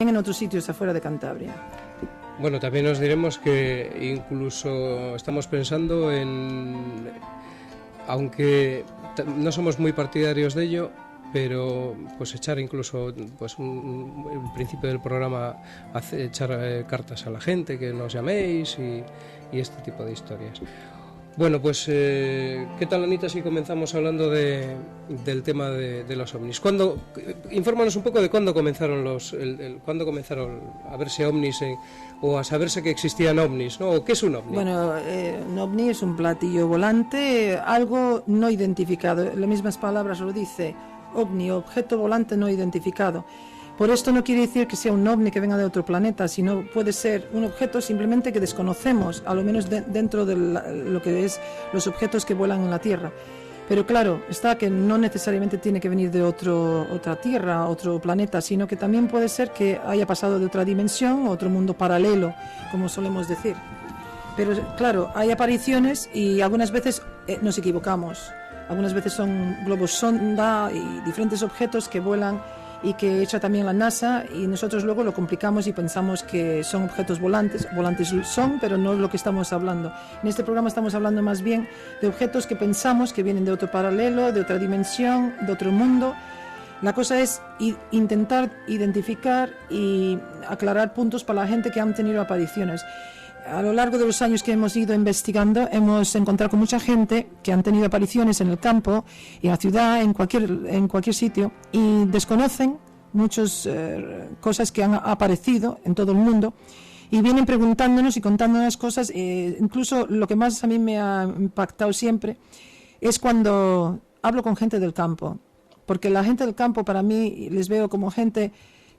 en otros sitios afuera de Cantabria. Bueno, también os diremos que incluso estamos pensando en, aunque no somos muy partidarios de ello, pero pues echar incluso pues el principio del programa, echar cartas a la gente, que nos llaméis y este tipo de historias. Bueno, pues ¿qué tal, Anita, si comenzamos hablando del tema de los ovnis? Infórmanos un poco de cuándo comenzaron cuándo comenzaron a verse ovnis o a saberse que existían ovnis, ¿no? ¿O qué es un ovni? Bueno, un ovni es un platillo volante, algo no identificado. Las mismas palabras lo dice, ovni, objeto volante no identificado. Por esto no quiere decir que sea un ovni que venga de otro planeta, sino puede ser un objeto simplemente que desconocemos, a lo menos dentro de lo que es los objetos que vuelan en la Tierra. Pero claro, está que no necesariamente tiene que venir de otra Tierra, otro planeta, sino que también puede ser que haya pasado de otra dimensión, otro mundo paralelo, como solemos decir. Pero claro, hay apariciones y algunas veces nos equivocamos. Algunas veces son globos sonda y diferentes objetos que vuelan y que echa también la NASA, y nosotros luego lo complicamos y pensamos que son objetos volantes. Volantes son, pero no es lo que estamos hablando. En este programa estamos hablando más bien de objetos que pensamos que vienen de otro paralelo, de otra dimensión, de otro mundo. La cosa es intentar identificar y aclarar puntos para la gente que han tenido apariciones. A lo largo de los años que hemos ido investigando, hemos encontrado con mucha gente que han tenido apariciones en el campo, en la ciudad, en cualquier sitio, y desconocen muchas cosas que han aparecido en todo el mundo, y vienen preguntándonos y contándonos cosas. Incluso lo que más a mí me ha impactado siempre es cuando hablo con gente del campo, porque la gente del campo, para mí, les veo como gente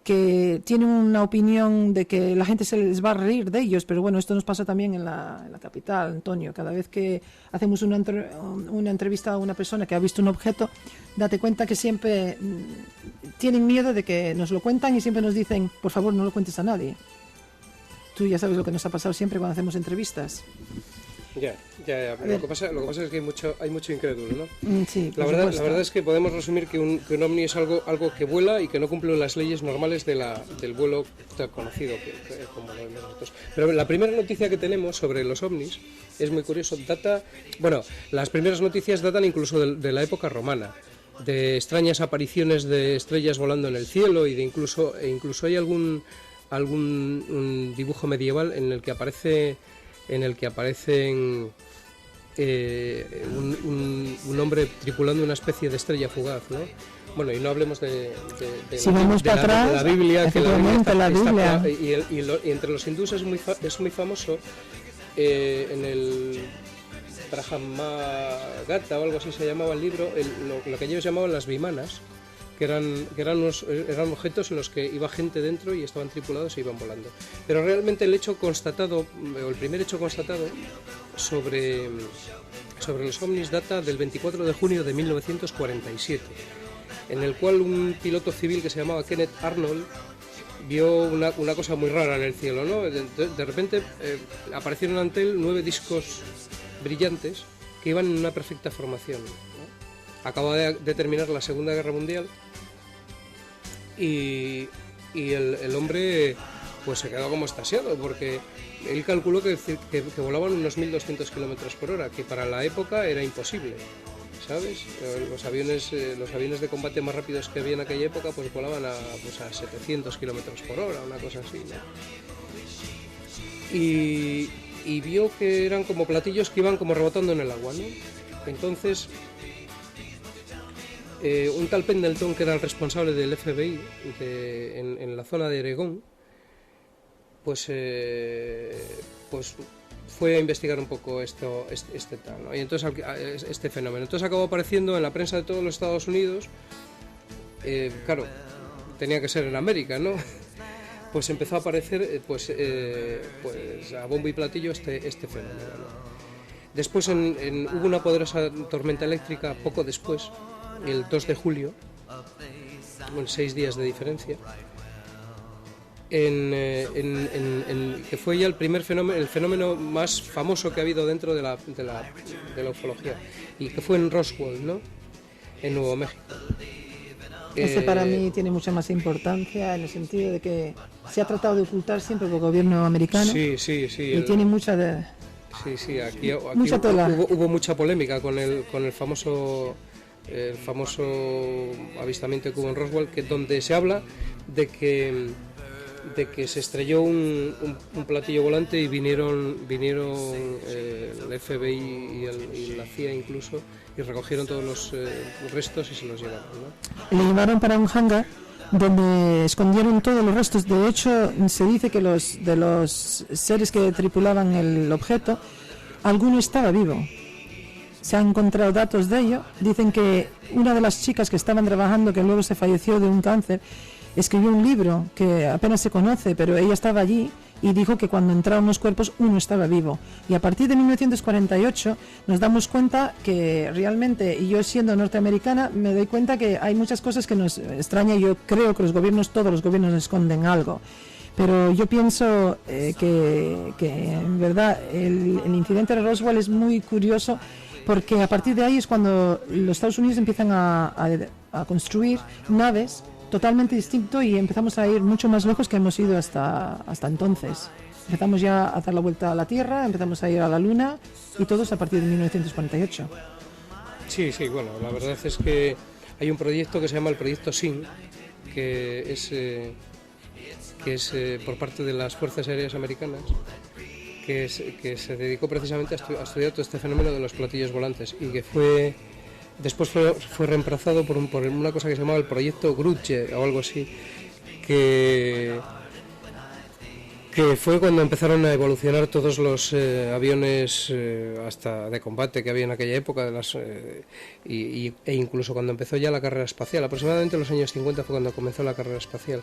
que tiene una opinión de que la gente se les va a reír de ellos, pero bueno, esto nos pasa también en la capital, Antonio. Cada vez que hacemos una entrevista a una persona que ha visto un objeto, date cuenta que siempre tienen miedo de que nos lo cuentan y siempre nos dicen, por favor, no lo cuentes a nadie. Tú ya sabes lo que nos ha pasado siempre cuando hacemos entrevistas. Ya. Lo que pasa es que hay mucho incrédulo, ¿no? Sí, la verdad es que podemos resumir que un ovni es algo que vuela y que no cumple las leyes normales del vuelo conocido como lo vemos nosotros. Pero la primera noticia que tenemos sobre los ovnis es muy curioso. Las primeras noticias datan incluso de la época romana, de extrañas apariciones de estrellas volando en el cielo, y incluso hay algún un dibujo medieval en el que aparece un hombre tripulando una especie de estrella fugaz, ¿no? Bueno, y no hablemos de la Biblia, que la Biblia y entre los hindúes es muy famoso, en el Brahmagata o algo así se llamaba el libro, lo que ellos llamaban las vimanas, que eran objetos en los que iba gente dentro y estaban tripulados e iban volando. Pero realmente el primer hecho constatado sobre los ovnis data del 24 de junio de 1947, en el cual un piloto civil que se llamaba Kenneth Arnold vio una cosa muy rara en el cielo, ¿no? De repente aparecieron ante él 9 discos brillantes que iban en una perfecta formación, ¿no? Acaba de terminar la Segunda Guerra Mundial y el hombre pues se quedó como extasiado, porque él calculó que volaban unos 1.200 kilómetros por hora, que para la época era imposible, ¿sabes? Los aviones de combate más rápidos que había en aquella época pues volaban a 700 kilómetros por hora, una cosa así, ¿no? Y vio que eran como platillos que iban como rebotando en el agua, ¿no? Entonces un tal Pendleton, que era el responsable del FBI en la zona de Oregón, pues fue a investigar un poco este tal, ¿no? Y entonces este fenómeno. Entonces acabó apareciendo en la prensa de todos los Estados Unidos. Claro, tenía que ser en América, ¿no? Pues empezó a aparecer pues a bombo y platillo este fenómeno, ¿no? Después hubo una poderosa tormenta eléctrica poco después, el 2 de julio, con 6 días de diferencia, que fue ya el fenómeno más famoso que ha habido dentro de la ufología, y que fue en Roswell, ¿no? En Nuevo México. Ese para mí tiene mucha más importancia en el sentido de que se ha tratado de ocultar siempre por el gobierno americano. Sí. Y tiene mucha de... Sí, aquí mucha tela. Hubo mucha polémica con el famoso avistamiento que hubo en Roswell, donde se habla de que se estrelló un platillo volante y vinieron el FBI y la CIA incluso, y recogieron todos los restos y se los llevaron, ¿no? Le llevaron para un hangar donde escondieron todos los restos. De hecho, se dice que de los seres que tripulaban el objeto, alguno estaba vivo. Se han encontrado datos de ello. Dicen que una de las chicas que estaban trabajando, que luego se falleció de un cáncer, escribió un libro que apenas se conoce, pero ella estaba allí y dijo que cuando entraron los cuerpos uno estaba vivo. Y a partir de 1948 nos damos cuenta que realmente, y yo siendo norteamericana, me doy cuenta que hay muchas cosas que nos extraña. Yo creo que todos los gobiernos esconden algo. Pero yo pienso que en verdad el incidente de Roswell es muy curioso, porque a partir de ahí es cuando los Estados Unidos empiezan a construir naves totalmente distinto y empezamos a ir mucho más lejos que hemos ido hasta entonces. Empezamos ya a dar la vuelta a la Tierra, empezamos a ir a la Luna y todo es a partir de 1948. Sí, bueno, la verdad es que hay un proyecto que se llama el Proyecto SIN, que es por parte de las Fuerzas Aéreas Americanas, que se dedicó precisamente a estudiar todo este fenómeno de los platillos volantes y que después fue reemplazado por una cosa que se llamaba el Proyecto Grudge o algo así, que fue cuando empezaron a evolucionar todos los aviones hasta de combate que había en aquella época, e incluso cuando empezó ya la carrera espacial. Aproximadamente en los años 50 fue cuando comenzó la carrera espacial,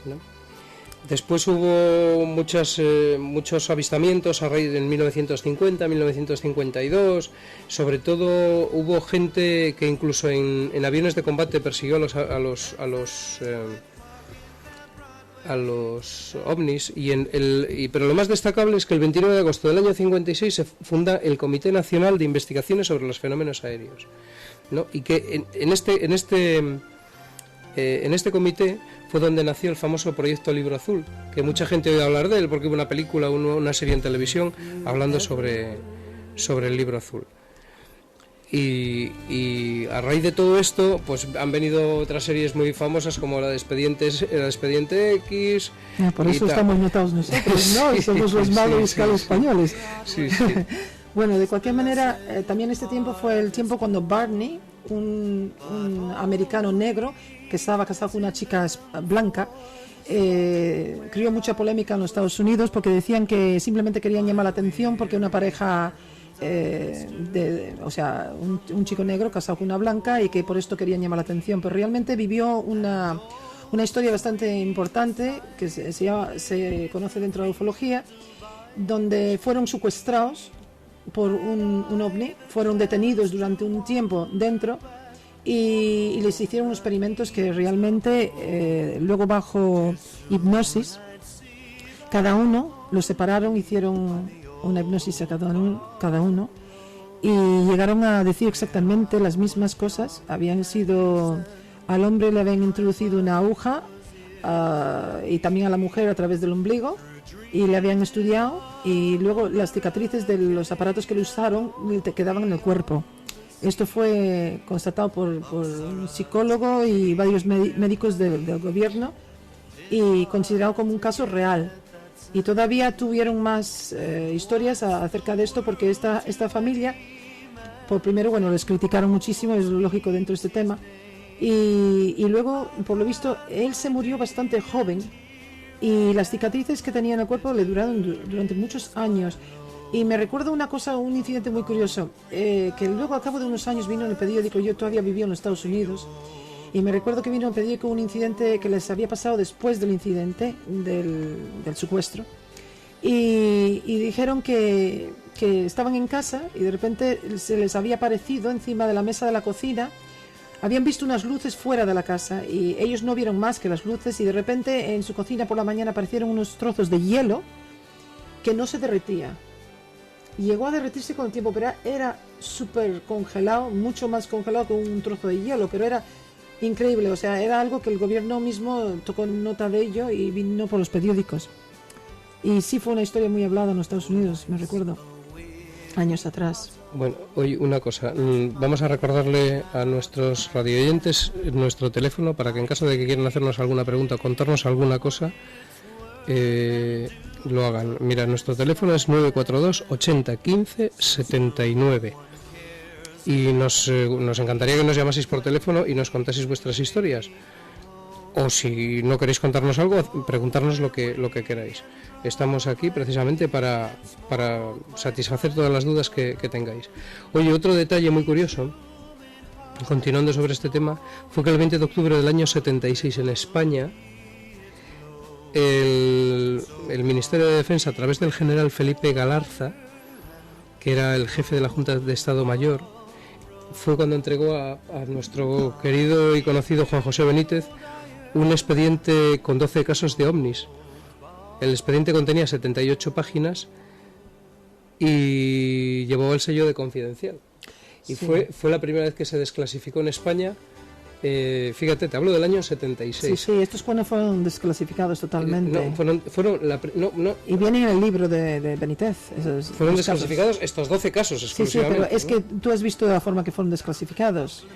¿no? Después hubo muchos avistamientos a raíz de 1950, 1952. Sobre todo hubo gente que incluso en aviones de combate persiguió a los ovnis. Pero lo más destacable es que el 29 de agosto del año 56 se funda el Comité Nacional de Investigaciones sobre los Fenómenos Aéreos, ¿no? Y que en este comité fue donde nació el famoso Proyecto Libro Azul, que mucha gente oye hablar de él porque hubo una película, una serie en televisión hablando sobre el Libro Azul. Y a raíz de todo esto, pues han venido otras series muy famosas como la de Expediente X. Por eso estamos notados nosotros, ¿no? Y somos los magos españoles. Sí. Bueno, de cualquier manera, también este tiempo fue el tiempo cuando Barney, un americano negro que estaba casado con una chica blanca, creó mucha polémica en los Estados Unidos porque decían que simplemente querían llamar la atención porque una pareja, un chico negro casado con una blanca y que por esto querían llamar la atención, pero realmente vivió una historia bastante importante que se conoce dentro de la ufología, donde fueron secuestrados por un ovni, fueron detenidos durante un tiempo dentro y les hicieron unos experimentos que realmente luego bajo hipnosis cada uno los separaron, hicieron una hipnosis a cada uno y llegaron a decir exactamente las mismas cosas. Al hombre le habían introducido una aguja y también a la mujer a través del ombligo y le habían estudiado y luego las cicatrices de los aparatos que le usaron te quedaban en el cuerpo. Esto fue constatado por un psicólogo y varios médicos del gobierno y considerado como un caso real. Y todavía tuvieron más historias acerca de esto porque esta familia, por primero, les criticaron muchísimo, es lógico dentro de este tema, y luego, por lo visto, él se murió bastante joven y las cicatrices que tenía en el cuerpo le duraron durante muchos años. Y me recuerdo un incidente muy curioso, que luego al cabo de unos años vino en el periódico. Yo todavía vivía en los Estados Unidos y me recuerdo que vino en el periódico un incidente que les había pasado después del incidente del secuestro y dijeron que estaban en casa y de repente se les había aparecido encima de la mesa de la cocina. Habían visto unas luces fuera de la casa y ellos no vieron más que las luces y de repente en su cocina por la mañana aparecieron unos trozos de hielo que no se derretía. Llegó a derretirse con el tiempo, pero era súper congelado, mucho más congelado que un trozo de hielo, pero era increíble, o sea, era algo que el gobierno mismo tocó nota de ello y vino por los periódicos. Y sí fue una historia muy hablada en los Estados Unidos, me recuerdo, años atrás. Bueno, hoy una cosa, vamos a recordarle a nuestros radioyentes nuestro teléfono para que en caso de que quieran hacernos alguna pregunta o contarnos alguna cosa, lo hagan. Mira, nuestro teléfono es 942 80 15 79 y nos encantaría que nos llamaseis por teléfono y nos contaseis vuestras historias. O si no queréis contarnos algo, preguntarnos lo que queráis. Estamos aquí precisamente para satisfacer todas las dudas que tengáis. Oye, otro detalle muy curioso, continuando sobre este tema, fue que el 20 de octubre del año 76 en España, el Ministerio de Defensa, a través del general Felipe Galarza, que era el jefe de la Junta de Estado Mayor, fue cuando entregó a nuestro querido y conocido Juan José Benítez un expediente con 12 casos de ovnis. El expediente contenía 78 páginas y llevó el sello de confidencial. Y sí, fue la primera vez que se desclasificó en España. Fíjate, te hablo del año 76. Sí, estos cuando fueron desclasificados totalmente. Y viene en el libro de Benítez. Fueron desclasificados estos 12 casos exclusivamente. Sí, pero es que tú has visto la forma que fueron desclasificados.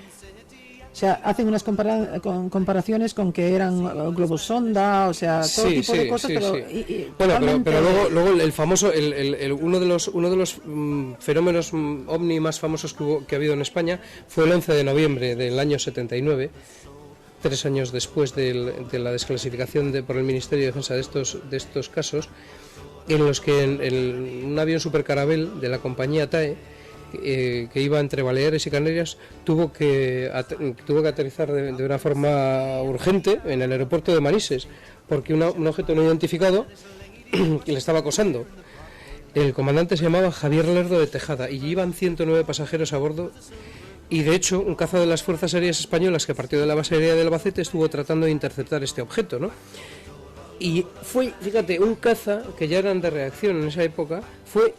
O sea, hacen unas comparaciones con que eran globos sonda, o sea, todo tipo de cosas, pero... Sí. Pero luego el famoso, uno de los fenómenos ovni más famosos que ha habido en España fue el 11 de noviembre del año 79, 3 años después de la desclasificación por el Ministerio de Defensa de estos casos, en los que un avión supercarabel de la compañía TAE, que iba entre Baleares y Canarias, tuvo que aterrizar de una forma urgente en el aeropuerto de Manises, porque un objeto no identificado le estaba acosando. El comandante se llamaba Javier Lerdo de Tejada y iban 109 pasajeros a bordo, y de hecho un caza de las Fuerzas Aéreas Españolas que partió de la base aérea de Albacete estuvo tratando de interceptar este objeto, ¿no? Y fue, fíjate, un caza que ya eran de reacción en esa época, fue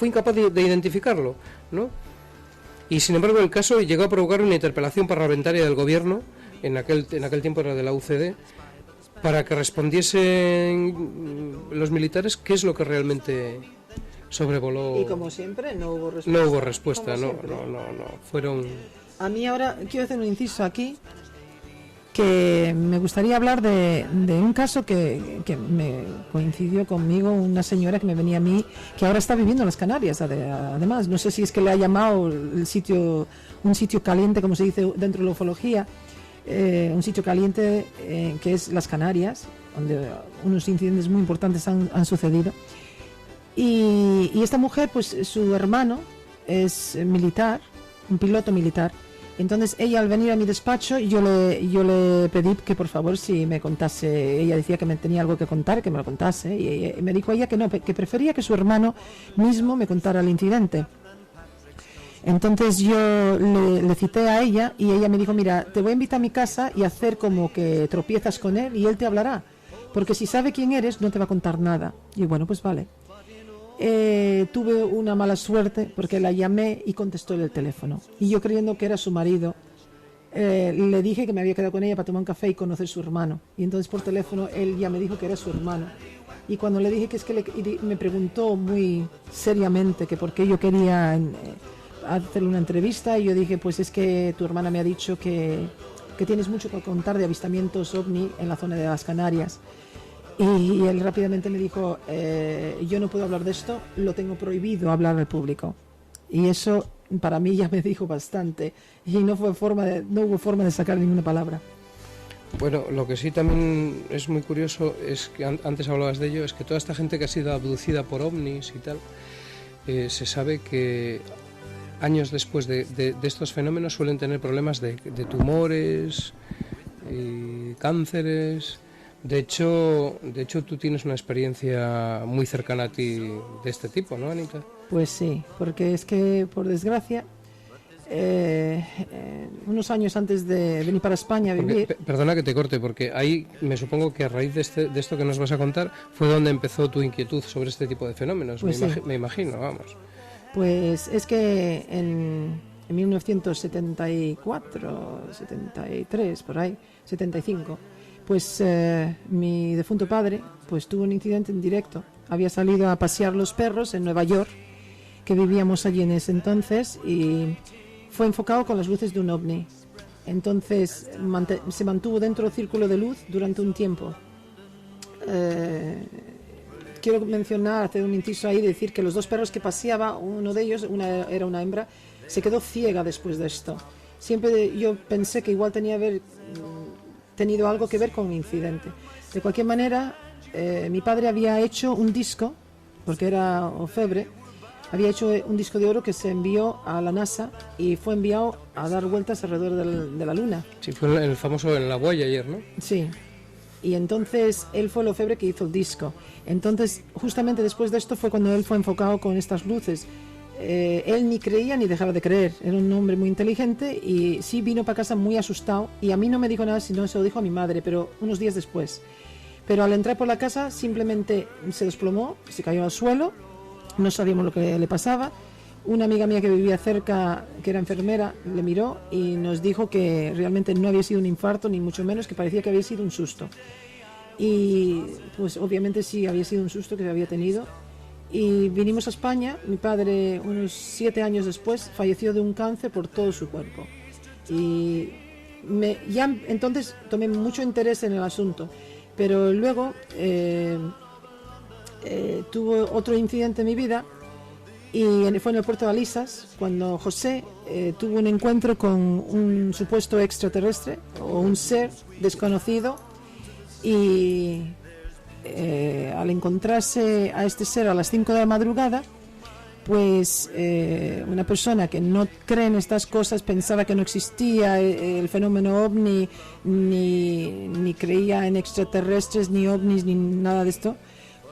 incapaz de identificarlo, ¿no? Y sin embargo el caso llegó a provocar una interpelación parlamentaria del gobierno, en aquel tiempo era de la UCD, para que respondiesen los militares qué es lo que realmente sobrevoló. Y como siempre no hubo respuesta. No hubo respuesta, no. Fueron... A mí ahora quiero hacer un inciso aquí, que me gustaría hablar de un caso que me coincidió conmigo, una señora que me venía a mí, que ahora está viviendo en las Canarias, además, no sé si es que le ha llamado un sitio caliente, como se dice dentro de la ufología, un sitio caliente que es las Canarias, donde unos incidentes muy importantes han sucedido, y esta mujer, pues su hermano es militar, un piloto militar. Entonces ella, al venir a mi despacho, yo le pedí que por favor si me contase. Ella decía que me tenía algo que contar, que me lo contase, y me dijo ella que no, que prefería que su hermano mismo me contara el incidente. Entonces yo le cité a ella y ella me dijo: mira, te voy a invitar a mi casa y hacer como que tropiezas con él y él te hablará, porque si sabe quién eres no te va a contar nada. Y bueno, pues vale. Tuve una mala suerte porque la llamé y contestó el teléfono, y yo, creyendo que era su marido, le dije que me había quedado con ella para tomar un café y conocer a su hermano, y entonces por teléfono él ya me dijo que era su hermano, y cuando le dije que es que me preguntó muy seriamente que por qué yo quería hacerle una entrevista, y yo dije: pues es que tu hermana me ha dicho que tienes mucho que contar de avistamientos ovni en la zona de las Canarias. Y él rápidamente me dijo: yo no puedo hablar de esto, lo tengo prohibido hablar al público. Y eso para mí ya me dijo bastante, y no hubo forma de sacar ninguna palabra. Bueno, lo que sí también es muy curioso es que antes hablabas de ello, es que toda esta gente que ha sido abducida por ovnis y tal, se sabe que años después de estos fenómenos suelen tener problemas de tumores, cánceres. De hecho, tú tienes una experiencia muy cercana a ti de este tipo, ¿no, Anita? Pues sí, porque es que, por desgracia, unos años antes de venir para España a vivir... Perdona que te corte, porque ahí me supongo que a raíz de esto que nos vas a contar fue donde empezó tu inquietud sobre este tipo de fenómenos, pues me imagino, vamos. Pues es que en 1974, 73, por ahí, 75, pues mi defunto padre pues tuvo un incidente en directo. Había salido a pasear los perros en Nueva York, que vivíamos allí en ese entonces, y fue enfocado con las luces de un ovni. Entonces se mantuvo dentro del círculo de luz durante un tiempo. Quiero mencionar, hacer un inciso ahí, decir que los dos perros que paseaba, uno de ellos, era una hembra, se quedó ciega después de esto. Siempre yo pensé que igual tenía tenido algo que ver con un incidente. De cualquier manera, mi padre había hecho un disco, porque era orfebre, había hecho un disco de oro que se envió a la NASA y fue enviado a dar vueltas alrededor de la Luna. Sí, fue el famoso En la Voyager, ¿no? Sí. Y entonces él fue el orfebre que hizo el disco. Entonces, justamente después de esto fue cuando él fue enfocado con estas luces. Él ni creía ni dejaba de creer. Era un hombre muy inteligente y sí vino para casa muy asustado. Y a mí no me dijo nada, sino se lo dijo a mi madre, pero unos días después. Pero al entrar por la casa simplemente se desplomó, se cayó al suelo. No sabíamos lo que le pasaba. Una amiga mía que vivía cerca, que era enfermera, le miró y nos dijo que realmente no había sido un infarto, ni mucho menos, que parecía que había sido un susto. Y pues obviamente sí, había sido un susto que se había tenido. Y vinimos a España. Mi padre, unos 7 años después, falleció de un cáncer por todo su cuerpo. Y ya entonces tomé mucho interés en el asunto. Pero luego tuvo otro incidente en mi vida. Y fue en el puerto de Alisas cuando José tuvo un encuentro con un supuesto extraterrestre o un ser desconocido, y al encontrarse a este ser a las 5 de la madrugada, pues una persona que no cree en estas cosas pensaba que no existía el fenómeno ovni, ni creía en extraterrestres, ni ovnis, ni nada de esto,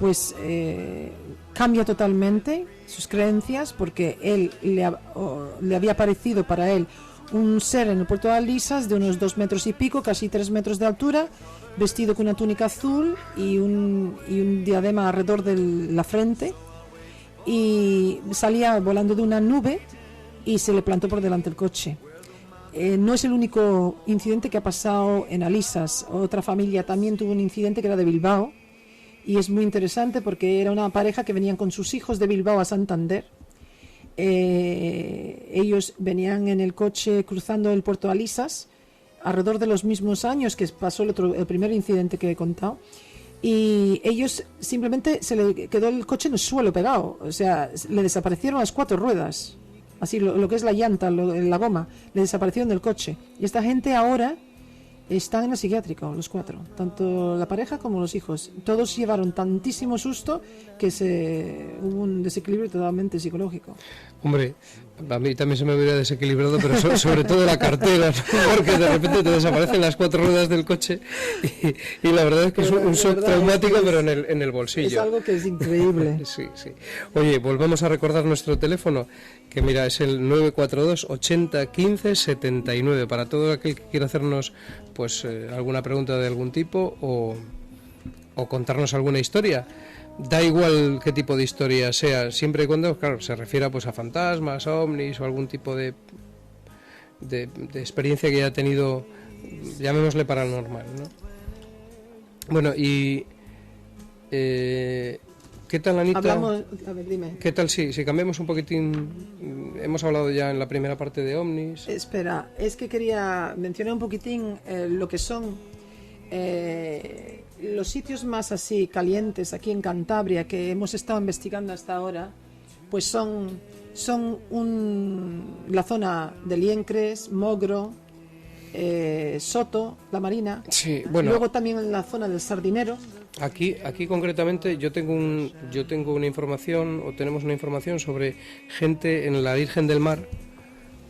pues cambia totalmente sus creencias, porque él le había parecido para él un ser en el puerto de Alisas de unos 2 metros y pico, casi 3 metros de altura, vestido con una túnica azul y un diadema alrededor de la frente, y salía volando de una nube y se le plantó por delante el coche. No es el único incidente que ha pasado en Alisas. Otra familia también tuvo un incidente que era de Bilbao. Y es muy interesante porque era una pareja que venían con sus hijos de Bilbao a Santander. Ellos venían en el coche cruzando el puerto de Alisas, alrededor de los mismos años que pasó el primer incidente que he contado. Y ellos simplemente se le quedó el coche en el suelo pegado. O sea, le desaparecieron las 4 ruedas. Así, lo que es la llanta, la goma, le desaparecieron del coche. Y esta gente ahora están en el psiquiátrico, los 4, tanto la pareja como los hijos. Todos llevaron tantísimo susto que hubo un desequilibrio totalmente psicológico. Hombre, a mí también se me hubiera desequilibrado, pero sobre todo la cartera, ¿no? Porque de repente te desaparecen las 4 ruedas del coche y la verdad es que es un shock traumático, pero en el bolsillo. Es algo que es increíble. Sí, sí. Oye, volvemos a recordar nuestro teléfono, que mira, es el 942 80 15 79, para todo aquel que quiera hacernos pues alguna pregunta de algún tipo o contarnos alguna historia. Da igual qué tipo de historia sea, siempre y cuando, claro, se refiera pues a fantasmas, a ovnis o algún tipo de experiencia que haya tenido, llamémosle paranormal, ¿no? Bueno, y ¿qué tal, Anita? Hablamos, a ver, dime. ¿Qué tal si cambiamos un poquitín? Hemos hablado ya en la primera parte de ovnis. Espera, es que quería mencionar un poquitín lo que son los sitios más así calientes aquí en Cantabria que hemos estado investigando hasta ahora. Pues son la zona de Liencres, Mogro, Soto, La Marina. Sí, bueno. Luego también en la zona del Sardinero. Aquí concretamente yo tengo una información, o tenemos una información sobre gente en la Virgen del Mar,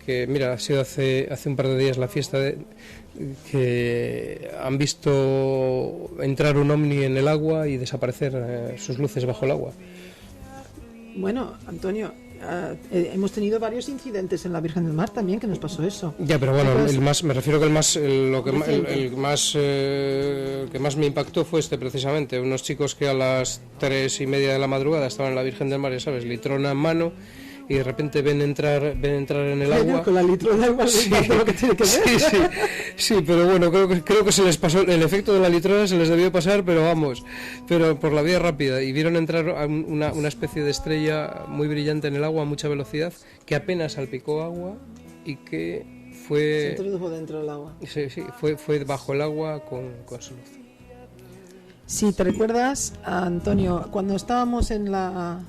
que mira, ha sido hace un par de días la fiesta que han visto entrar un ovni en el agua y desaparecer sus luces bajo el agua. Bueno, Antonio, hemos tenido varios incidentes en la Virgen del Mar también que nos pasó eso. Ya, pero bueno, me refiero que el que más me impactó fue precisamente, unos chicos que a las 3:30 de la madrugada estaban en la Virgen del Mar, ya sabes, litrona en mano, y de repente ven entrar en el agua. Con la litro de agua, sí, lo que tiene que ver. Sí, pero bueno, creo que se les pasó, el efecto de la litrona se les debió pasar, pero por la vía rápida, y vieron entrar a una especie de estrella muy brillante en el agua a mucha velocidad, que apenas salpicó agua y que se introdujo dentro del agua. Sí, fue bajo el agua con su luz. Sí, ¿te recuerdas, Antonio, cuando estábamos en la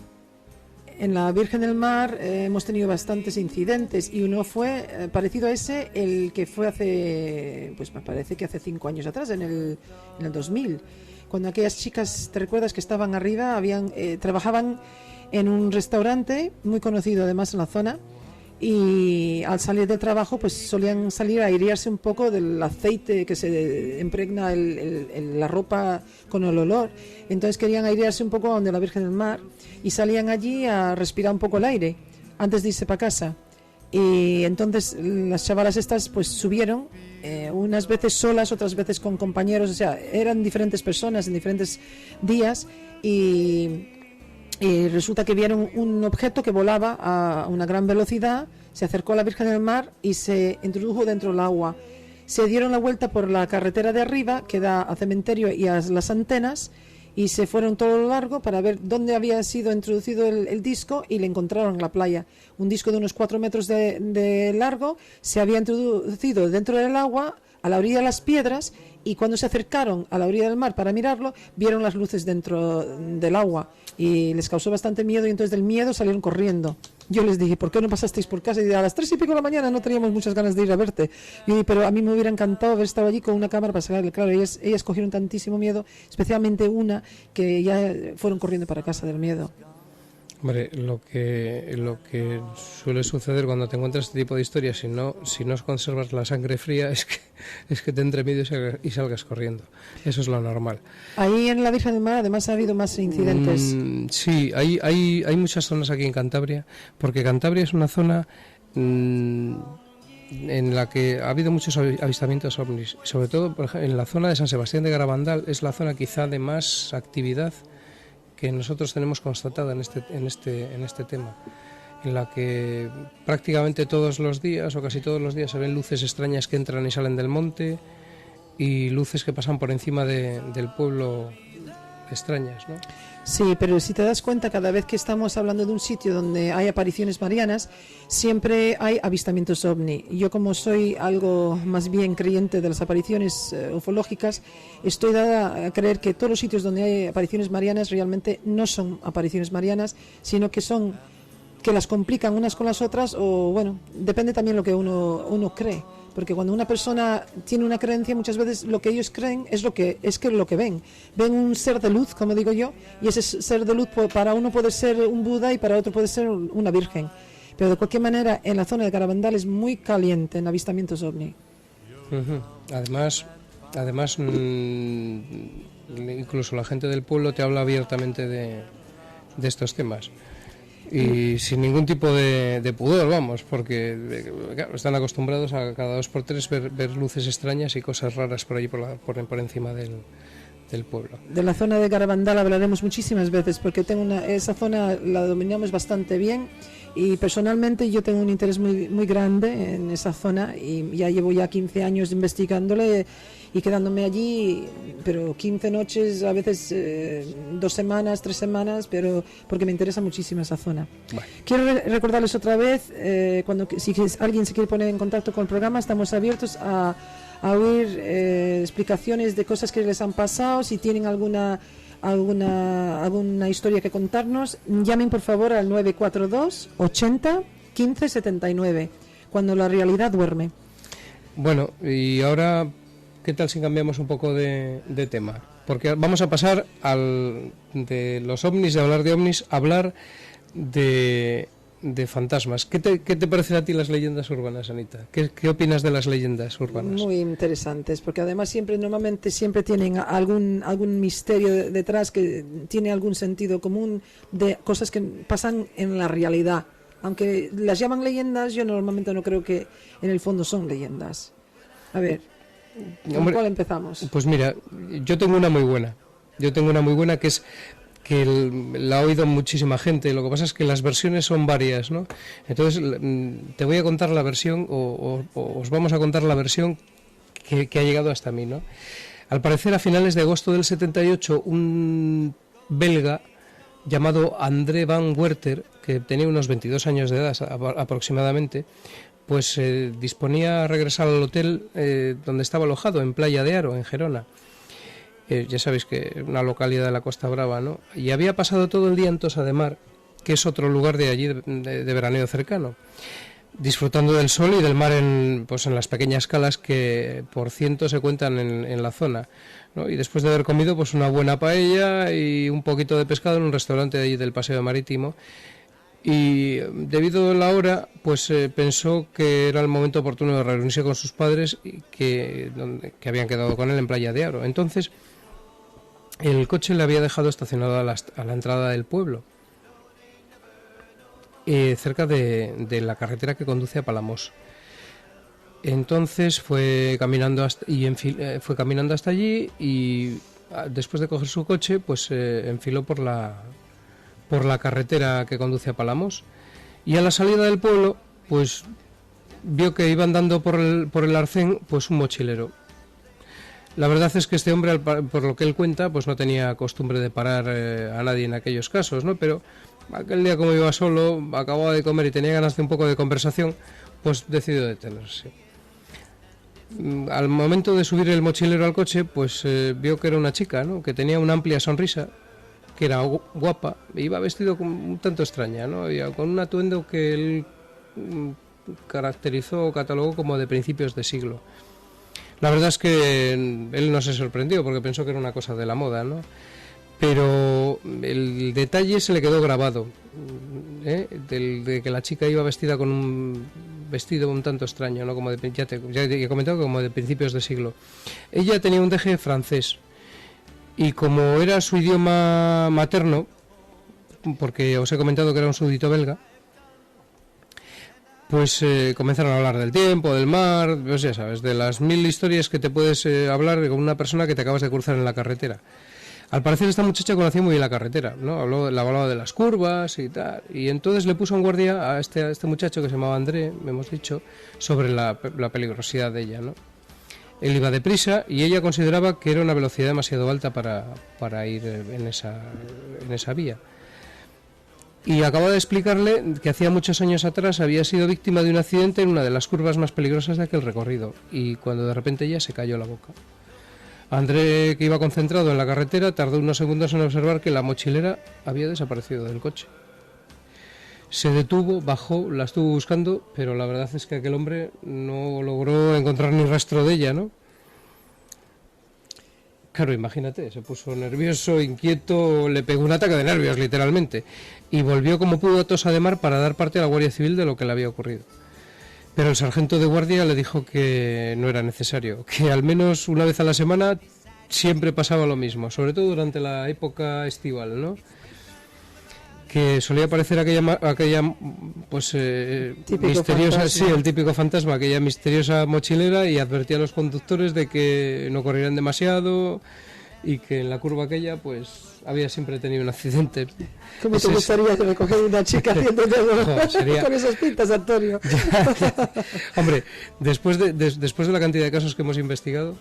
Virgen del Mar? Hemos tenido bastantes incidentes, y uno fue parecido a ese, el que fue hace, pues me parece que hace 5 años atrás, en el 2000, cuando aquellas chicas, ¿te recuerdas?, que estaban arriba, trabajaban en un restaurante muy conocido además en la zona, y al salir del trabajo pues solían salir a airearse un poco del aceite que se impregna la ropa con el olor. Entonces querían airearse un poco donde la Virgen del Mar, y salían allí a respirar un poco el aire antes de irse para casa. Y entonces las chavalas estas pues subieron, unas veces solas, otras veces con compañeros, o sea, eran diferentes personas en diferentes días, y resulta que vieron un objeto que volaba a una gran velocidad, se acercó a la Virgen del Mar y se introdujo dentro del agua. Se dieron la vuelta por la carretera de arriba, que da al cementerio y a las antenas, y se fueron todo lo largo para ver dónde había sido introducido el disco, y le encontraron en la playa. Un disco de unos 4 metros de largo se había introducido dentro del agua, a la orilla de las piedras, y cuando se acercaron a la orilla del mar para mirarlo, vieron las luces dentro del agua y les causó bastante miedo, y entonces del miedo salieron corriendo. Yo les dije, ¿por qué no pasasteis por casa? Y a las 3:00 de la mañana no teníamos muchas ganas de ir a verte. Y yo dije, pero a mí me hubiera encantado haber estado allí con una cámara para sacarle. Claro, ellas cogieron tantísimo miedo, especialmente una, que ya fueron corriendo para casa del miedo. Hombre, lo que suele suceder cuando te encuentras este tipo de historias, si no conservas la sangre fría, es que te entre miedo y salgas corriendo. Eso es lo normal. Ahí en la Virgen del Mar además ha habido más incidentes. Sí, hay muchas zonas aquí en Cantabria, porque Cantabria es una zona en la que ha habido muchos avistamientos ovnis, sobre todo por ejemplo, en la zona de San Sebastián de Garabandal. Es la zona quizá de más actividad que nosotros tenemos constatada en este tema, en la que prácticamente todos los días o casi todos los días se ven luces extrañas que entran y salen del monte, y luces que pasan por encima del pueblo, extrañas, ¿no? Sí, pero si te das cuenta, cada vez que estamos hablando de un sitio donde hay apariciones marianas, siempre hay avistamientos ovni. Yo, como soy algo más bien creyente de las apariciones ufológicas, estoy dada a creer que todos los sitios donde hay apariciones marianas realmente no son apariciones marianas, sino que las complican unas con las otras, o bueno, depende también lo que uno cree. Porque cuando una persona tiene una creencia, muchas veces lo que ellos creen es lo que ven. Ven un ser de luz, como digo yo, y ese ser de luz para uno puede ser un Buda y para otro puede ser una virgen. Pero de cualquier manera, en la zona de Garabandal es muy caliente en avistamientos ovni. Uh-huh. Además, incluso la gente del pueblo te habla abiertamente de estos temas. Y sin ningún tipo de pudor, vamos, porque claro, están acostumbrados a cada 2x3 ver luces extrañas y cosas raras por allí por encima del pueblo. De la zona de Garabandal hablaremos muchísimas veces, porque esa zona la dominamos bastante bien, y personalmente yo tengo un interés muy, muy grande en esa zona, y ya llevo 15 años investigándole y quedándome allí, pero 15 noches, a veces 2 semanas, 3 semanas, pero porque me interesa muchísimo esa zona. Bueno. Quiero recordarles otra vez, si alguien se quiere poner en contacto con el programa, estamos abiertos a oír explicaciones de cosas que les han pasado. Si tienen alguna historia que contarnos, llamen por favor al 942 80 15 79, cuando la realidad duerme. Bueno, y ahora, ¿qué tal si cambiamos un poco de tema? Porque vamos a pasar de los ovnis, de hablar de ovnis, a hablar de fantasmas. ¿Qué te parecen a ti las leyendas urbanas, Anita? ¿Qué opinas de las leyendas urbanas? Muy interesantes, porque además normalmente siempre tienen algún misterio detrás, que tiene algún sentido común, de cosas que pasan en la realidad. Aunque las llaman leyendas, yo normalmente no creo que en el fondo son leyendas. A ver, ¿con cuál empezamos? Pues mira, yo tengo una muy buena que es la ha oído muchísima gente. Lo que pasa es que las versiones son varias, ¿no? Entonces te voy a contar la versión, o os vamos a contar la versión que ha llegado hasta mí, ¿no? Al parecer, a finales de agosto del 78, un belga llamado André van Werter, que tenía unos 22 años de edad aproximadamente, pues disponía a regresar al hotel donde estaba alojado, en Playa de Aro, en Gerona. Ya sabéis que es una localidad de la Costa Brava, ¿no? Y había pasado todo el día en Tossa de Mar, que es otro lugar de allí de veraneo cercano, disfrutando del sol y del mar en las pequeñas calas que por cientos se cuentan en la zona, ¿no? Y después de haber comido pues una buena paella y un poquito de pescado en un restaurante de allí del Paseo Marítimo, y debido a la hora pues pensó que era el momento oportuno de reunirse con sus padres que habían quedado con él en Playa de Aro. Entonces el coche le había dejado estacionado a la entrada del pueblo, cerca de la carretera que conduce a Palamós. Entonces fue caminando hasta allí y después de coger su coche pues enfiló por la carretera que conduce a Palamós, y a la salida del pueblo pues vio que iba andando por el arcén pues un mochilero. La verdad es que este hombre, por lo que él cuenta, pues no tenía costumbre de parar a nadie en aquellos casos, ¿no? Pero aquel día, como iba solo, acababa de comer y tenía ganas de un poco de conversación, pues decidió detenerse. Al momento de subir el mochilero al coche, pues vio que era una chica, ¿no? Que tenía una amplia sonrisa, que era guapa, e iba vestido un tanto extraña, ¿no? Y con un atuendo que él caracterizó o catalogó como de principios de siglo. La verdad es que él no se sorprendió porque pensó que era una cosa de la moda, ¿no? Pero el detalle se le quedó grabado, de que la chica iba vestida con un vestido un tanto extraño, ¿no? Como ya he comentado, como de principios de siglo. Ella tenía un deje francés y como era su idioma materno, porque os he comentado que era un súbdito belga, pues comenzaron a hablar del tiempo, del mar, pues ya sabes, de las 1000 historias que te puedes hablar con una persona que te acabas de cruzar en la carretera. Al parecer esta muchacha conocía muy bien la carretera, ¿no? Hablaba de las curvas y tal, y entonces le puso en guardia a este muchacho que se llamaba André, me hemos dicho, sobre la peligrosidad de ella, ¿no? Él iba deprisa y ella consideraba que era una velocidad demasiado alta para ir en esa vía. Y acaba de explicarle que hacía muchos años atrás había sido víctima de un accidente en una de las curvas más peligrosas de aquel recorrido, y cuando de repente ella se cayó la boca. André, que iba concentrado en la carretera, tardó unos segundos en observar que la mochilera había desaparecido del coche. Se detuvo, bajó, la estuvo buscando, pero la verdad es que aquel hombre no logró encontrar ni rastro de ella, ¿no? Claro, imagínate, se puso nervioso, inquieto, le pegó un ataque de nervios, literalmente, y volvió como pudo a Tossa de Mar para dar parte a la Guardia Civil de lo que le había ocurrido. Pero el sargento de guardia le dijo que no era necesario, que al menos una vez a la semana siempre pasaba lo mismo, sobre todo durante la época estival, ¿no? Que solía aparecer aquella pues misteriosa, fantasma. Sí, el típico fantasma, aquella misteriosa mochilera, y advertía a los conductores de que no corrieran demasiado y que en la curva aquella pues había siempre tenido un accidente. ¿Cómo te gustaría que me cogiera una chica haciendo sería... con esas pintas, Antonio? Hombre, después de la cantidad de casos que hemos investigado,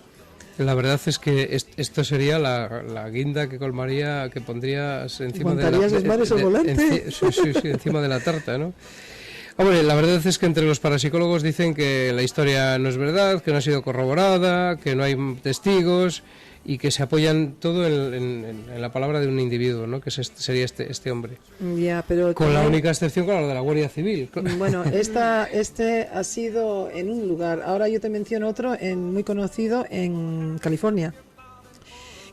la verdad es que esto sería la guinda que colmaría, que pondrías encima de la... los mares al volante? Sí, encima de la tarta, ¿no? Hombre, la verdad es que entre los parapsicólogos dicen que la historia no es verdad, que no ha sido corroborada, que no hay testigos, y que se apoyan todo en la palabra de un individuo, ¿no? Que sería este hombre. Ya, pero con la única excepción, claro, de la Guardia Civil. Bueno, este ha sido en un lugar. Ahora yo te menciono otro muy conocido en California.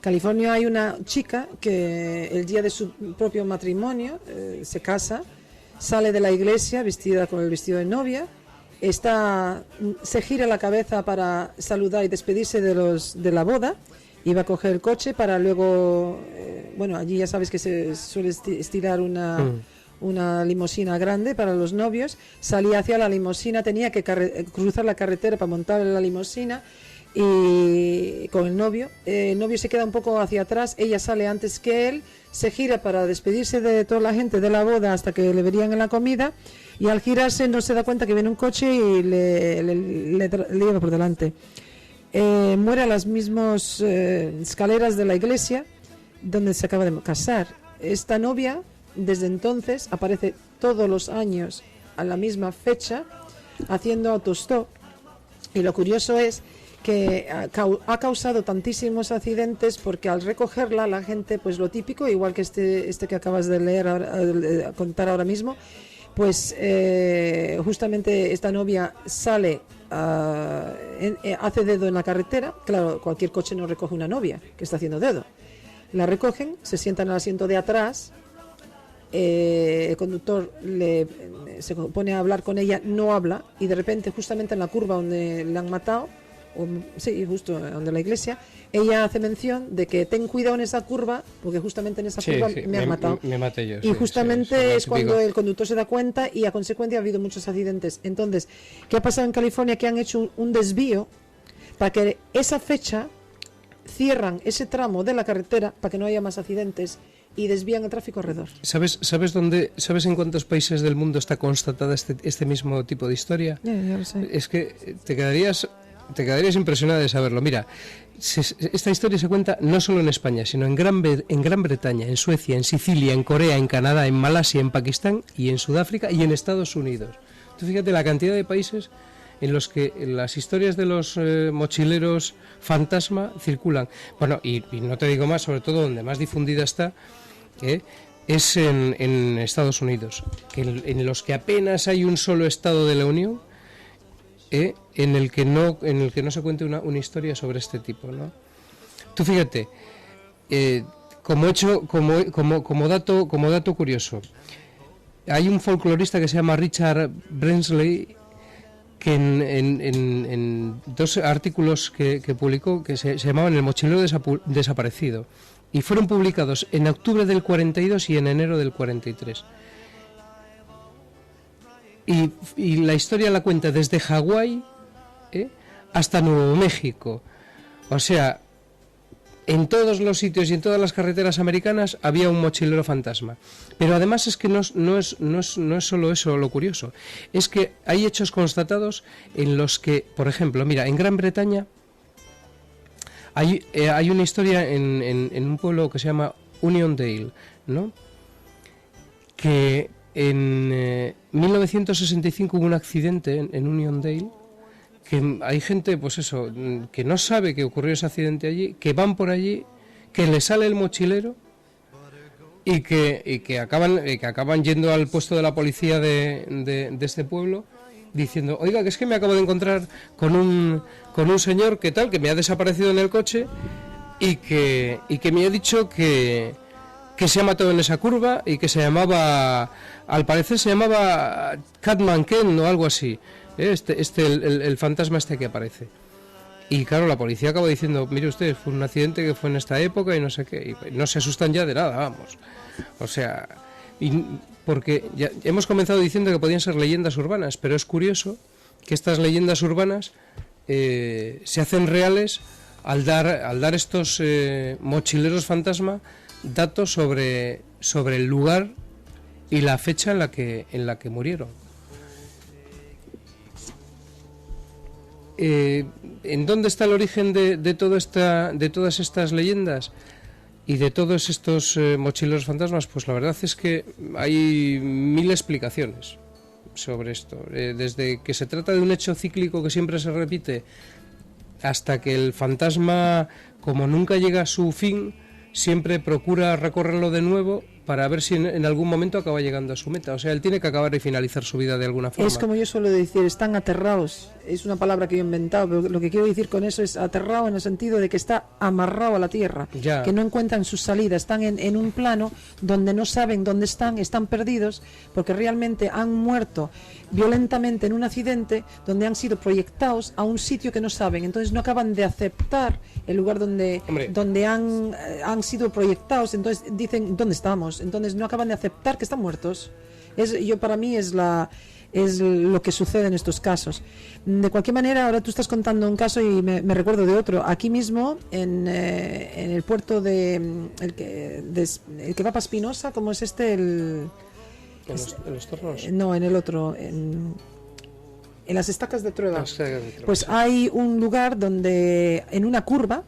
California hay una chica que el día de su propio matrimonio se casa, sale de la iglesia vestida con el vestido de novia, se gira la cabeza para saludar y despedirse de la boda. Iba a coger el coche para luego, allí ya sabes que se suele estirar una limusina grande para los novios. Salía hacia la limusina, tenía que cruzar la carretera para montar en la limusina. y con el novio se queda un poco hacia atrás, ella sale antes que él, se gira para despedirse de toda la gente de la boda hasta que le verían en la comida, y al girarse no se da cuenta que viene un coche y le lleva por delante. Muere a las mismas escaleras de la iglesia donde se acaba de casar. Esta novia desde entonces aparece todos los años a la misma fecha haciendo autostop, y lo curioso es que ha causado tantísimos accidentes porque al recogerla la gente, pues lo típico, igual que este que acabas de leer contar ahora mismo, pues justamente esta novia sale, hace dedo en la carretera. Claro, cualquier coche no recoge una novia que está haciendo dedo. La recogen, se sientan en el asiento de atrás, el conductor se pone a hablar con ella, no habla, y de repente justamente en la curva donde le han matado, justo donde la iglesia, ella hace mención de que ten cuidado en esa curva, porque justamente en esa curva me han matado. Me maté yo. Y justamente es cuando el conductor se da cuenta, y a consecuencia ha habido muchos accidentes. Entonces, ¿qué ha pasado en California? Que han hecho un desvío para que esa fecha cierran ese tramo de la carretera para que no haya más accidentes y desvían el tráfico alrededor. ¿Sabes en cuántos países del mundo está constatada este mismo tipo de historia? Ya lo sé. Es que te quedarías impresionada de saberlo. Mira, esta historia se cuenta no solo en España, sino en Gran Bretaña, en Suecia, en Sicilia, en Corea, en Canadá, en Malasia, en Pakistán y en Sudáfrica y en Estados Unidos. Tú fíjate la cantidad de países en los que las historias de los mochileros fantasma circulan. Bueno, y no te digo más, sobre todo donde más difundida está, es en Estados Unidos, en los que apenas hay un solo estado de la Unión en el que no se cuente una historia sobre este tipo, ¿no? Tú fíjate, como dato curioso, hay un folclorista que se llama Richard Brinsley, que en dos artículos que publicó, que se llamaban El mochilero desaparecido, y fueron publicados en octubre del 42 y en enero del 43. Y la historia la cuenta desde Hawái hasta Nuevo México. O sea, en todos los sitios y en todas las carreteras americanas había un mochilero fantasma. Pero además es que no es solo eso lo curioso. Es que hay hechos constatados en los que, por ejemplo, mira, en Gran Bretaña hay una historia en un pueblo que se llama Uniondale, ¿no? Que en 1965 hubo un accidente en Uniondale, que hay gente, pues eso, que no sabe que ocurrió ese accidente allí, que van por allí, que le sale el mochilero y que acaban yendo al puesto de la policía de este pueblo diciendo, oiga, que es que me acabo de encontrar con un señor que me ha desaparecido en el coche y que me ha dicho que se ha matado en esa curva y que al parecer se llamaba Catman Ken o algo así, el fantasma que aparece. Y claro, la policía acaba diciendo, mire usted, fue un accidente que fue en esta época y no sé qué, y no se asustan ya de nada, vamos. O sea, porque ya hemos comenzado diciendo que podían ser leyendas urbanas, pero es curioso que estas leyendas urbanas se hacen reales al dar estos mochileros fantasma datos sobre el lugar y la fecha en la que murieron. ¿En dónde está el origen de todas estas leyendas y de todos estos mochileros fantasmas? Pues la verdad es que hay 1000 explicaciones sobre esto, desde que se trata de un hecho cíclico que siempre se repite hasta que el fantasma, como nunca llega a su fin, siempre procura recorrerlo de nuevo para ver si en algún momento acaba llegando a su meta. O sea, él tiene que acabar y finalizar su vida de alguna forma. Es como yo suelo decir, están aterrados. Es una palabra que yo he inventado, pero lo que quiero decir con eso es aterrado en el sentido de que está amarrado a la tierra, ya. Que no encuentran su salida, están en un plano donde no saben dónde están perdidos, porque realmente han muerto violentamente en un accidente donde han sido proyectados a un sitio que no saben. Entonces no acaban de aceptar el lugar donde han sido proyectados. Entonces dicen, ¿dónde estamos? Entonces no acaban de aceptar que están muertos. Para mí es es lo que sucede en estos casos. De cualquier manera, ahora tú estás contando un caso y me recuerdo de otro. Aquí mismo, en el puerto el que va para Espinosa, ¿cómo es este? ¿En los Tornos? No, en el otro, en las estacas de Trueba. Pues hay un lugar donde, en una curva,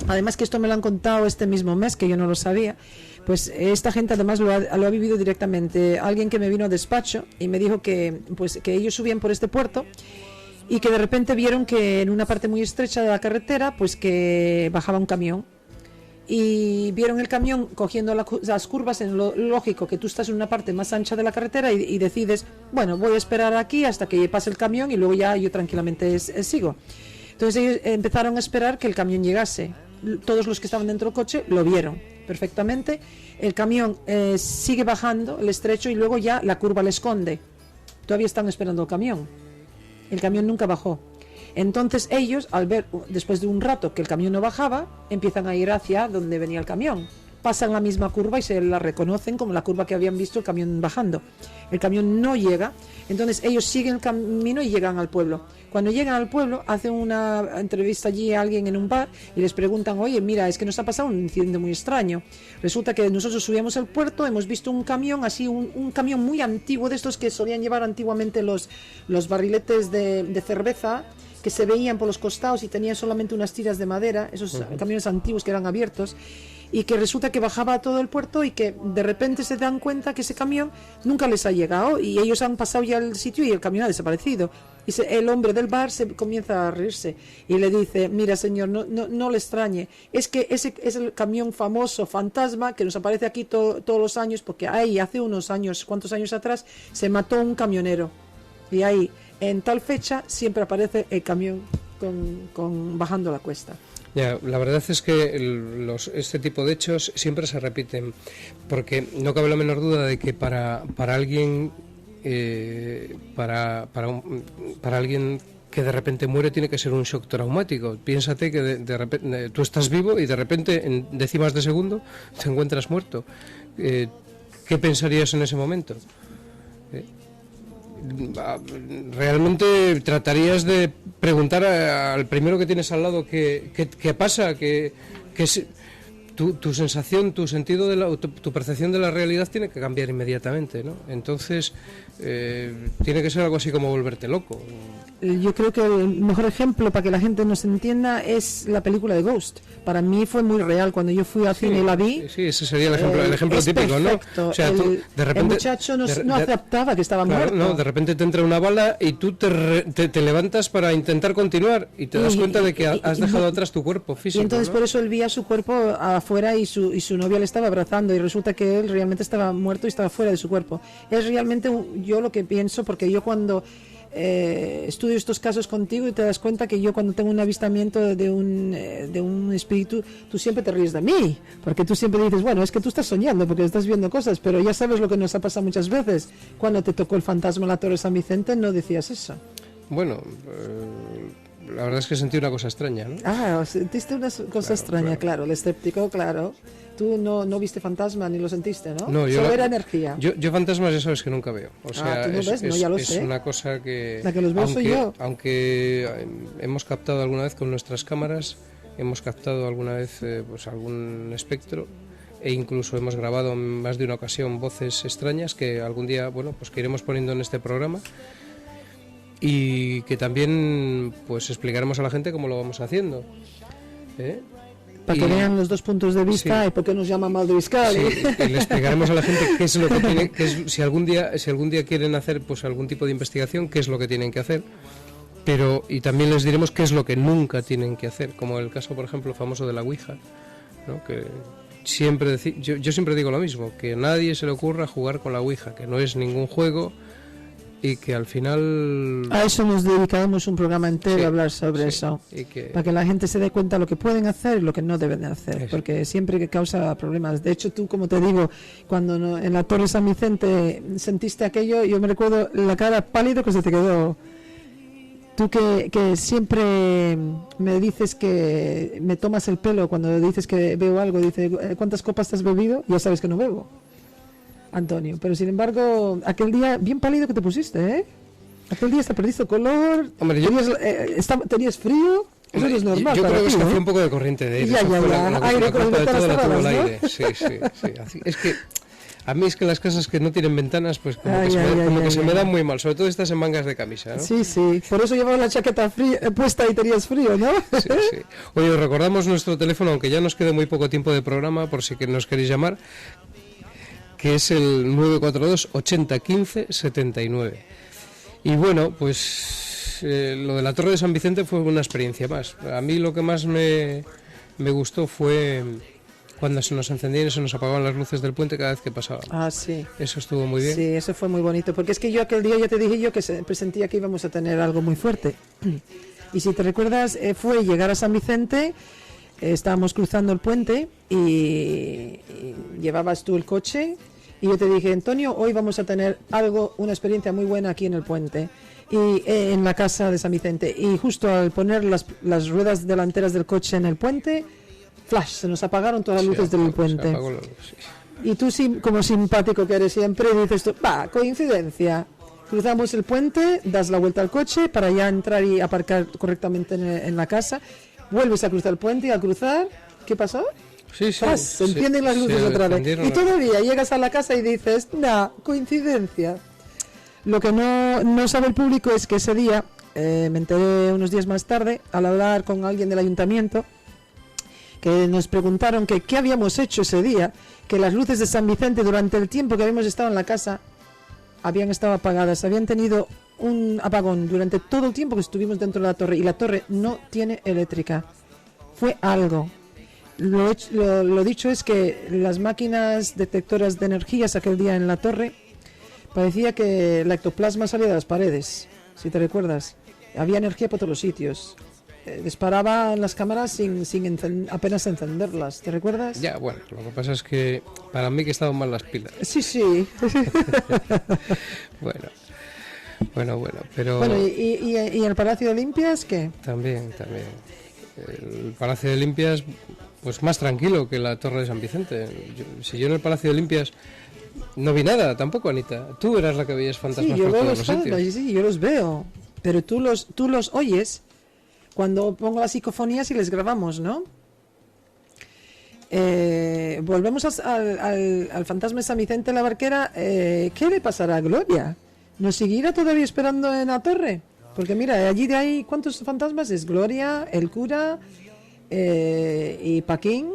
además que esto me lo han contado este mismo mes, que yo no lo sabía, pues esta gente además lo ha vivido directamente. Alguien que me vino a despacho y me dijo que ellos subían por este puerto y que de repente vieron que en una parte muy estrecha de la carretera, pues que bajaba un camión. Y vieron el camión cogiendo las curvas. En lo lógico que tú estás en una parte más ancha de la carretera y decides, bueno, voy a esperar aquí hasta que pase el camión y luego ya yo tranquilamente sigo. Entonces ellos empezaron a esperar que el camión llegase. Todos los que estaban dentro del coche lo vieron perfectamente. El camión sigue bajando el estrecho y luego ya la curva le esconde. Todavía están esperando el camión nunca bajó. Entonces ellos, al ver después de un rato que el camión no bajaba, empiezan a ir hacia donde venía el camión. Pasan la misma curva y se la reconocen como la curva que habían visto el camión bajando. El camión no llega, entonces ellos siguen el camino y llegan al pueblo. Cuando llegan al pueblo, hacen una entrevista allí a alguien en un bar y les preguntan, oye, mira, es que nos ha pasado un incidente muy extraño. Resulta que nosotros subíamos al puerto, hemos visto un camión, así un camión muy antiguo, de estos que solían llevar antiguamente los barriletes de cerveza, que se veían por los costados y tenían solamente unas tiras de madera, esos camiones antiguos que eran abiertos, y que resulta que bajaba a todo el puerto y que de repente se dan cuenta que ese camión nunca les ha llegado y ellos han pasado ya el sitio y el camión ha desaparecido. Y el hombre del bar se comienza a reírse y le dice, mira señor, no le extrañe, es que ese es el camión famoso fantasma que nos aparece aquí todos los años, porque ahí hace unos años, cuántos años atrás, se mató un camionero y ahí en tal fecha siempre aparece el camión bajando la cuesta. Ya, la verdad es que este tipo de hechos siempre se repiten, porque no cabe la menor duda de que para alguien para alguien que de repente muere tiene que ser un shock traumático. Piénsate que de repente tú estás vivo y de repente en décimas de segundo te encuentras muerto. ¿Qué pensarías en ese momento? Realmente tratarías de preguntar al primero que tienes al lado qué pasa, tu sensación, tu sentido tu percepción de la realidad tiene que cambiar inmediatamente, ¿no? Entonces tiene que ser algo así como volverte loco. Yo creo que el mejor ejemplo para que la gente nos entienda es la película de Ghost. Para mí fue muy real cuando yo fui al cine y la vi. Sí, ese sería el ejemplo típico, perfecto. ¿No? O sea, de repente, el muchacho no aceptaba que estaba muerto. No, de repente te entra una bala y tú te levantas para intentar continuar y te das cuenta de que has dejado atrás tu cuerpo físico. Y entonces, ¿no? Por eso él veía su cuerpo afuera y su novia le estaba abrazando y resulta que él realmente estaba muerto y estaba fuera de su cuerpo. Es realmente yo lo que pienso, porque yo cuando estudio estos casos contigo y te das cuenta que yo cuando tengo un avistamiento de un espíritu, tú siempre te ríes de mí, porque tú siempre dices, bueno, es que tú estás soñando porque estás viendo cosas, pero ya sabes lo que nos ha pasado muchas veces. Cuando te tocó el fantasma en la Torre San Vicente no decías eso. Bueno, la verdad es que sentí una cosa extraña, ¿no? Ah, sentiste una cosa extraña, claro, el escéptico, claro. Tú no viste fantasma ni lo sentiste, ¿no? No, solo era energía. Yo fantasmas ya sabes que nunca veo. O sea, tú no ves, no, ya lo sé. Es una cosa que... La que los veo soy yo. Aunque hemos captado alguna vez con nuestras cámaras, hemos captado alguna vez pues algún espectro e incluso hemos grabado en más de una ocasión voces extrañas que algún día, bueno, pues que iremos poniendo en este programa y que también pues explicaremos a la gente cómo lo vamos haciendo. Para que vean los dos puntos de vista, sí. Y por qué nos llaman Madriscali. Sí, y le explicaremos a la gente qué es lo que tiene, si algún día quieren hacer pues algún tipo de investigación, qué es lo que tienen que hacer. Y también les diremos qué es lo que nunca tienen que hacer, como el caso, por ejemplo, famoso de la Ouija, ¿no? Que siempre yo siempre digo lo mismo, que a nadie se le ocurra jugar con la Ouija, que no es ningún juego. Y que al final... A eso nos dedicamos un programa entero a hablar sobre eso, para que la gente se dé cuenta de lo que pueden hacer y lo que no deben de hacer, eso. Porque siempre que causa problemas. De hecho, tú, como te digo, cuando en la Torre San Vicente sentiste aquello, yo me recuerdo la cara pálido que se te quedó. Tú que siempre me dices que me tomas el pelo cuando dices que veo algo, dices, ¿cuántas copas te has bebido? Ya sabes que no bebo. Antonio. Pero sin embargo, aquel día bien pálido que te pusiste, ¿eh? Aquel día hasta perdiste color. Hombre, tenías frío. Eso no es normal. Yo creo que es que ¿eh? fue un poco de corriente de aire. Ya, La con culpa las de todo la ventanas tuvo el cerradas, aire. Sí. Es que a mí es que las casas que no tienen ventanas, pues como que se me dan muy mal, sobre todo estas en mangas de camisa, ¿no? Sí. Por eso llevaba la chaqueta puesta y tenías frío, ¿no? Sí. Oye, os recordamos nuestro teléfono, aunque ya nos quede muy poco tiempo de programa, por si que nos queréis llamar, que es el 942 80 15 79. Y bueno, pues lo de la Torre de San Vicente fue una experiencia más. A mí lo que más me gustó fue cuando se nos encendían y se nos apagaban las luces del puente cada vez que pasábamos. Ah, sí. Eso estuvo muy bien. Sí, eso fue muy bonito, porque es que yo aquel día ya te dije yo que presentía que íbamos a tener algo muy fuerte. Y si te recuerdas, fue llegar a San Vicente, estábamos cruzando el puente y llevabas tú el coche y yo te dije, Antonio, hoy vamos a tener una experiencia muy buena aquí en el puente y en la casa de San Vicente. Y justo al poner las ruedas delanteras del coche en el puente, flash, se nos apagaron todas las luces del puente. Y tú, como simpático que eres siempre, dices tú, coincidencia. Cruzamos el puente, das la vuelta al coche para ya entrar y aparcar correctamente en la casa. Vuelves a cruzar el puente y al cruzar, ¿qué pasó? Sí. Se encienden las luces otra vez. Y todavía llegas a la casa y dices, coincidencia. Lo que no sabe el público es que ese día, me enteré unos días más tarde, al hablar con alguien del ayuntamiento, que nos preguntaron que qué habíamos hecho ese día, que las luces de San Vicente durante el tiempo que habíamos estado en la casa habían estado apagadas, habían tenido un apagón durante todo el tiempo que estuvimos dentro de la torre y la torre no tiene eléctrica. Fue algo. Lo dicho es que las máquinas detectoras de energías aquel día en la torre parecía que el ectoplasma salía de las paredes, si te recuerdas. Había energía por todos los sitios. Disparaban las cámaras sin apenas encenderlas, ¿te recuerdas? Ya, bueno, lo que pasa es que para mí que estaban mal las pilas. Sí. Bueno, pero... Bueno, ¿y el Palacio de Limpias qué? También. El Palacio de Limpias, pues más tranquilo que la Torre de San Vicente. Si yo en el Palacio de Limpias no vi nada tampoco, Anita. Tú eras la que veías fantasmas por todos los sitios. Sí, yo los veo, pero tú los oyes cuando pongo las psicofonías y les grabamos, ¿no? Volvemos al fantasma de San Vicente la Barquera. ¿Qué le pasará a Gloria? ¿Nos seguirá todavía esperando en la torre? Porque mira, allí de ahí, ¿cuántos fantasmas es? Gloria, el cura y Paquín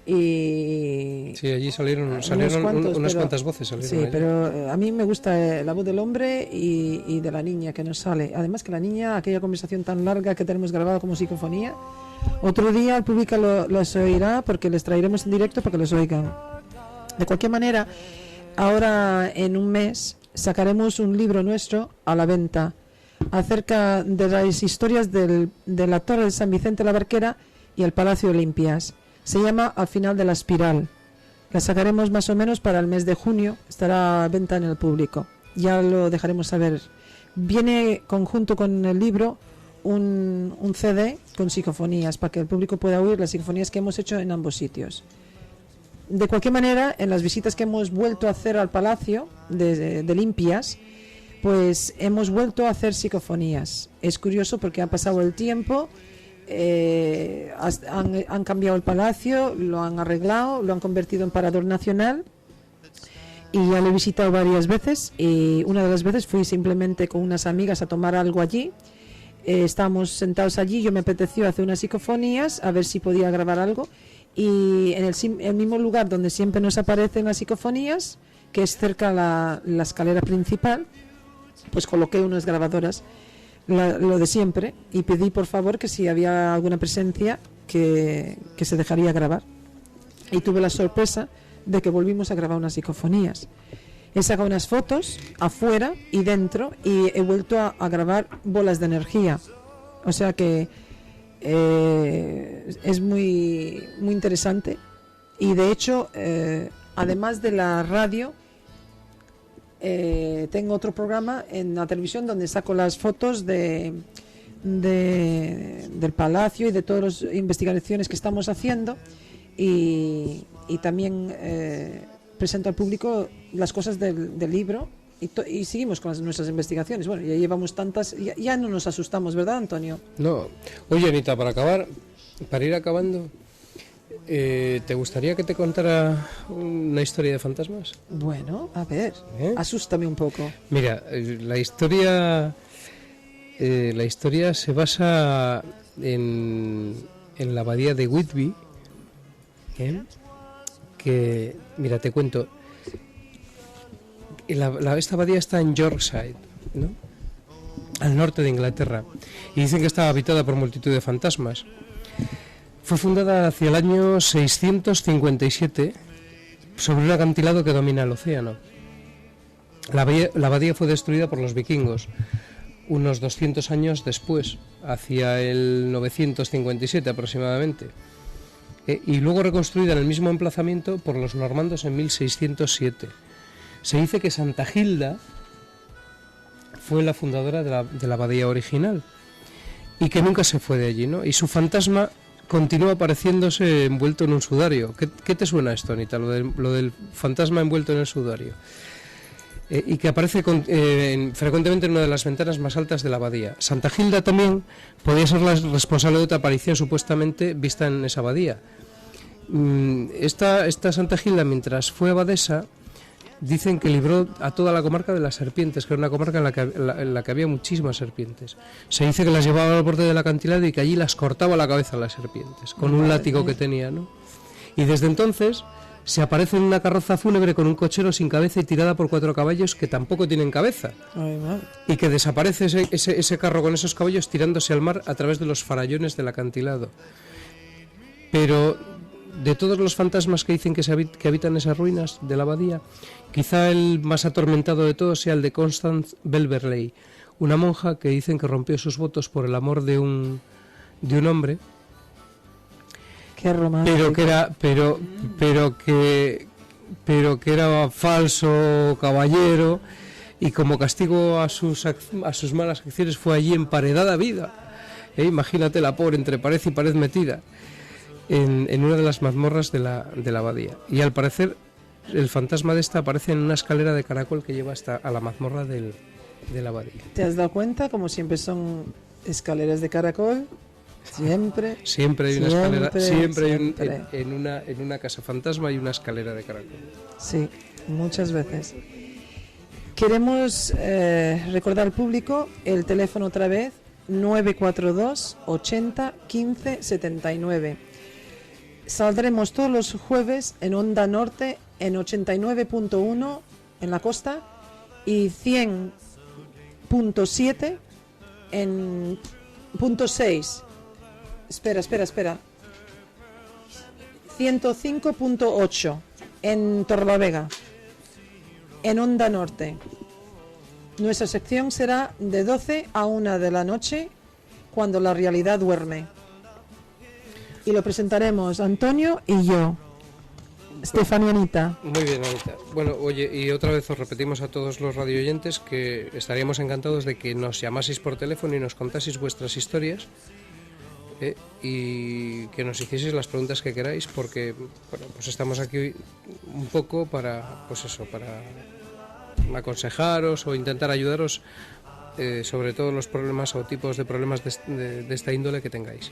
y... Sí, allí salieron unas cuantas voces. Sí, pero a mí me gusta la voz del hombre y de la niña que nos sale. Además que la niña, aquella conversación tan larga que tenemos grabada como psicofonía, otro día el público los oirá porque les traeremos en directo para que los oigan. De cualquier manera, ahora en un mes sacaremos un libro nuestro a la venta acerca de las historias de la Torre de San Vicente la Barquera y el Palacio de Limpias. Se llama Al final de la espiral. La sacaremos más o menos para el mes de junio. Estará a venta en el público. Ya lo dejaremos saber. Viene conjunto con el libro un CD con psicofonías para que el público pueda oír las psicofonías que hemos hecho en ambos sitios. De cualquier manera, en las visitas que hemos vuelto a hacer al Palacio de Limpias, pues hemos vuelto a hacer psicofonías. Es curioso porque ha pasado el tiempo. Han cambiado el palacio, lo han arreglado, lo han convertido en parador nacional y ya lo he visitado varias veces y una de las veces fui simplemente con unas amigas a tomar algo allí. Estábamos sentados allí, yo me apeteció hacer unas psicofonías a ver si podía grabar algo y en el mismo lugar donde siempre nos aparecen las psicofonías, que es cerca la escalera principal, pues coloqué unas grabadoras, lo de siempre, y pedí por favor que si había alguna presencia que se dejaría grabar. Y tuve la sorpresa de que volvimos a grabar unas psicofonías. He sacado unas fotos afuera y dentro y he vuelto a grabar bolas de energía. O sea que es muy, muy interesante. Y de hecho, además de la radio, tengo otro programa en la televisión donde saco las fotos del palacio y de todas las investigaciones que estamos haciendo y también presento al público las cosas del libro y seguimos con nuestras investigaciones. Bueno, ya llevamos tantas, ya no nos asustamos, ¿verdad, Antonio? No. Oye, Anita, para ir acabando, ¿te gustaría que te contara una historia de fantasmas? Bueno, a ver, asústame un poco. Mira, la historia se basa en la abadía de Whitby, que, mira, te cuento, esta abadía está en Yorkshire, ¿no?, al norte de Inglaterra, y dicen que está habitada por multitud de fantasmas. Fue fundada hacia el año 657 sobre un acantilado que domina el océano. La abadía fue destruida por los vikingos unos 200 años después, hacia el 957 aproximadamente, y luego reconstruida en el mismo emplazamiento por los normandos en 1607. Se dice que Santa Hilda fue la fundadora de la abadía original y que nunca se fue de allí, ¿no? Y su fantasma continúa apareciéndose envuelto en un sudario. ¿Qué te suena esto, Anita, lo del fantasma envuelto en el sudario? Y que aparece frecuentemente en una de las ventanas más altas de la abadía. Santa Hilda también podía ser la responsable de otra aparición supuestamente vista en esa abadía. Esta Santa Hilda, mientras fue abadesa, dicen que libró a toda la comarca de las serpientes, que era una comarca en la que había muchísimas serpientes. Se dice que las llevaba al borde del acantilado y que allí las cortaba la cabeza a las serpientes, con un látigo que tenía, ¿no? Y desde entonces se aparece en una carroza fúnebre con un cochero sin cabeza y tirada por 4 caballos que tampoco tienen cabeza. Ay, y que desaparece ese carro con esos caballos tirándose al mar a través de los farallones del acantilado. Pero de todos los fantasmas que dicen que habitan esas ruinas de la abadía, quizá el más atormentado de todos sea el de Constance Belverley, una monja que dicen que rompió sus votos por el amor de un hombre. Qué romántico. pero que era falso caballero, y como castigo a sus malas acciones fue allí emparedada a vida. Imagínate la pobre entre pared y pared metida en una de las mazmorras de la abadía. Y al parecer el fantasma de esta aparece en una escalera de caracol que lleva hasta a la mazmorra de la abadía. ¿Te has dado cuenta? Como siempre son escaleras de caracol. Siempre hay una escalera, siempre. En una casa fantasma hay una escalera de caracol. Sí, muchas veces. Queremos recordar al público el teléfono otra vez: 942 80 15 79. Saldremos todos los jueves en Onda Norte en 89.1 en la costa y 100.7 en punto 6. Espera. 105.8 en Torrelavega, en Onda Norte. Nuestra sección será de 12 a 1 de la noche, cuando la realidad duerme. Y lo presentaremos Antonio y yo, Estefanía Anita. Muy bien, Anita. Bueno, oye, y otra vez os repetimos a todos los radioyentes que estaríamos encantados de que nos llamaseis por teléfono y nos contaseis vuestras historias. Y que nos hicieseis las preguntas que queráis, porque bueno, pues estamos aquí un poco para aconsejaros o intentar ayudaros sobre todos los problemas o tipos de problemas de esta índole que tengáis.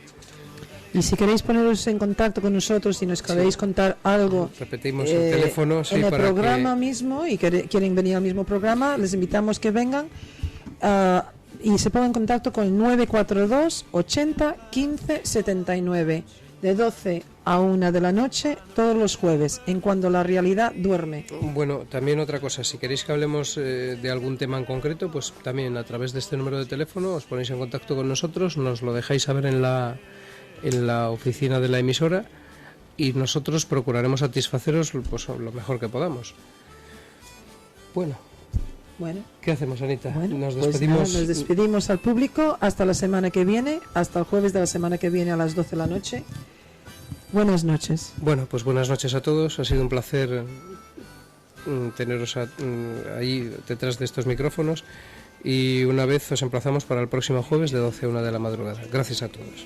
Y si queréis poneros en contacto con nosotros y nos queréis contar algo, repetimos el teléfono en el programa mismo, y quieren venir al mismo programa, les invitamos que vengan y se pongan en contacto con el 942 80 15 79, de 12 a 1 de la noche todos los jueves, en Cuando la realidad duerme. Bueno, también otra cosa, si queréis que hablemos de algún tema en concreto, pues también a través de este número de teléfono os ponéis en contacto con nosotros, nos lo dejáis saber en la oficina de la emisora y nosotros procuraremos satisfaceros pues lo mejor que podamos. Bueno, ¿qué hacemos, Anita? Nos despedimos. Pues nada, nos despedimos al público hasta la semana que viene, hasta el jueves de la semana que viene a las 12 de la noche. Buenas noches. Bueno, pues buenas noches a todos. Ha sido un placer teneros ahí detrás de estos micrófonos, y una vez os emplazamos para el próximo jueves de 12 a 1 de la madrugada. Gracias a todos.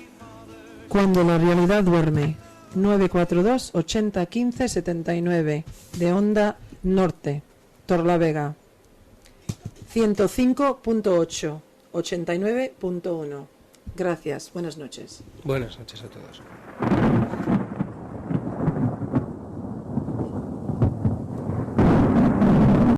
Cuando la realidad duerme. 942 80 15 79 de Onda Norte, Torlavega. 105.8, 89.1. Gracias, buenas noches. Buenas noches a todos.